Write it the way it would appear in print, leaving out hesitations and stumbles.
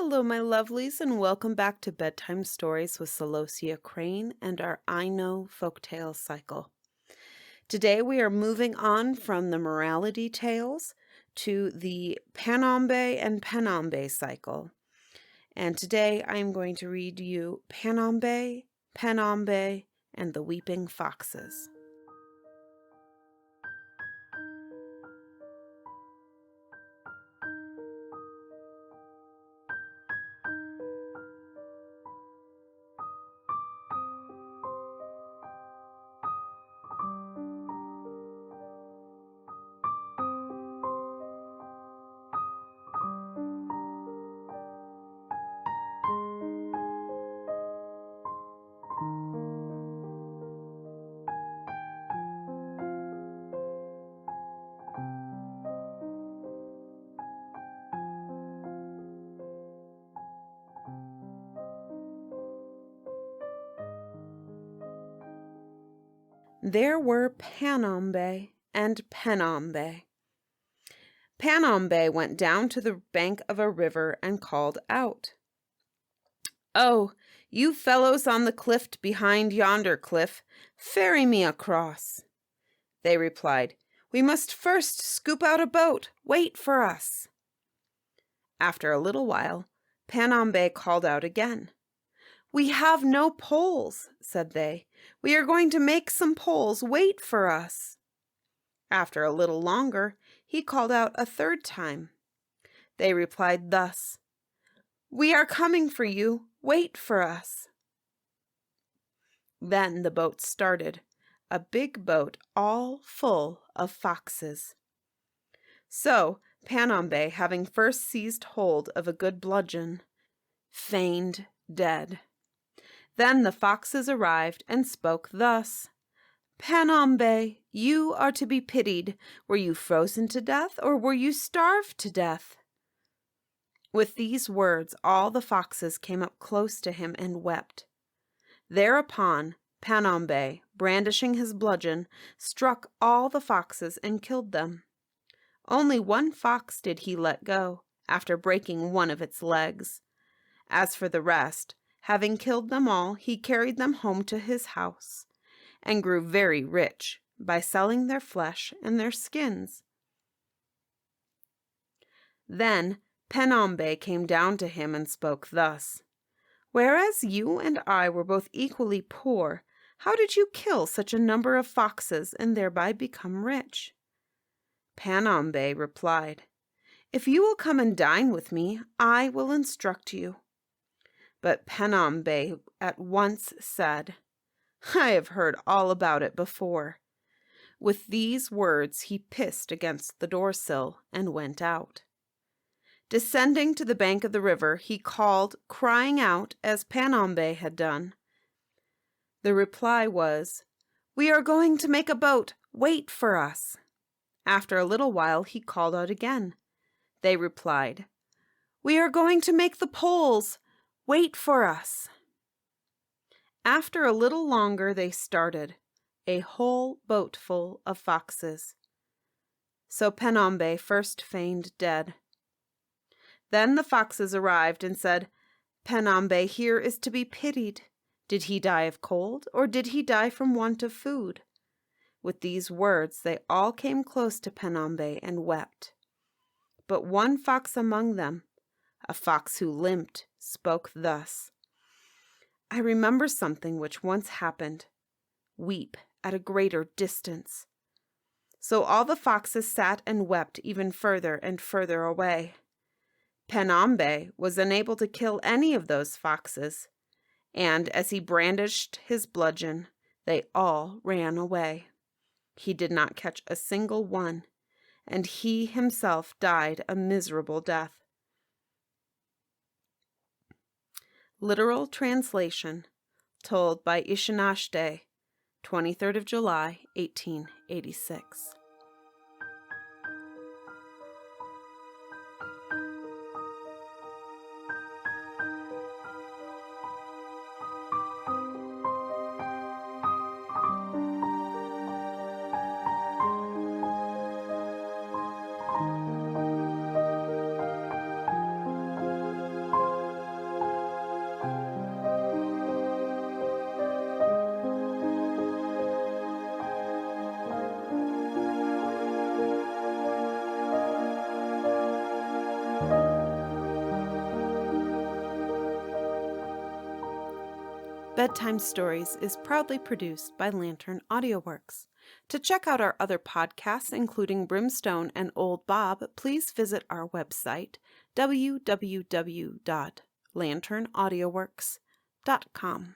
Hello, my lovelies, and welcome back to Bedtime Stories with Celosia Crane and our I Know Folktale cycle. Today we are moving on from the morality tales to the Panaumbe and Penaumbe cycle. And today I am going to read you Panaumbe, Penaumbe, and the Weeping Foxes. There were Panaumbe and Penaumbe. Panaumbe went down to the bank of a river and called out, "Oh, you fellows on the cliff behind yonder cliff, ferry me across." They replied, "We must first scoop out a boat. Wait for us." After a little while, Penaumbe called out again. "We have no poles," said they. "We are going to make some poles. Wait for us." After a little longer, he called out a third time. They replied thus, "We are coming for you. Wait for us." Then the boat started, a big boat all full of foxes. So Penaumbe, having first seized hold of a good bludgeon, feigned dead. Then the foxes arrived and spoke thus, "Penaumbe, you are to be pitied. Were you frozen to death, or were you starved to death?" With these words all the foxes came up close to him and wept. Thereupon Penaumbe, brandishing his bludgeon, struck all the foxes and killed them. Only one fox did he let go, after breaking one of its legs. As for the rest, having killed them all, he carried them home to his house, and grew very rich by selling their flesh and their skins. Then Penaumbe came down to him and spoke thus, "Whereas you and I were both equally poor, how did you kill such a number of foxes and thereby become rich?" Penaumbe replied, "If you will come and dine with me, I will instruct you." But Penaumbe at once said, "I have heard all about it before." With these words he pissed against the door-sill and went out. Descending to the bank of the river, he called, crying out as Penaumbe had done. The reply was, "We are going to make a boat. Wait for us." After a little while he called out again. They replied, "We are going to make the poles. Wait for us." After a little longer they started, a whole boatful of foxes. So Penaumbe first feigned dead. Then the foxes arrived and said, "Penaumbe here is to be pitied. Did he die of cold, or did he die from want of food?" With these words they all came close to Penaumbe and wept. But one fox among them, a fox who limped, spoke thus, "I remember something which once happened. Weep at a greater distance." So all the foxes sat and wept even further and further away. Penaumbe was unable to kill any of those foxes, and as he brandished his bludgeon, they all ran away. He did not catch a single one, and he himself died a miserable death. Literal translation, told by Ishinashte, 23rd of July, 1886. Bedtime Stories is proudly produced by Lantern AudioWorks. To check out our other podcasts, including Brimstone and Old Bob, please visit our website, www.lanternaudioworks.com.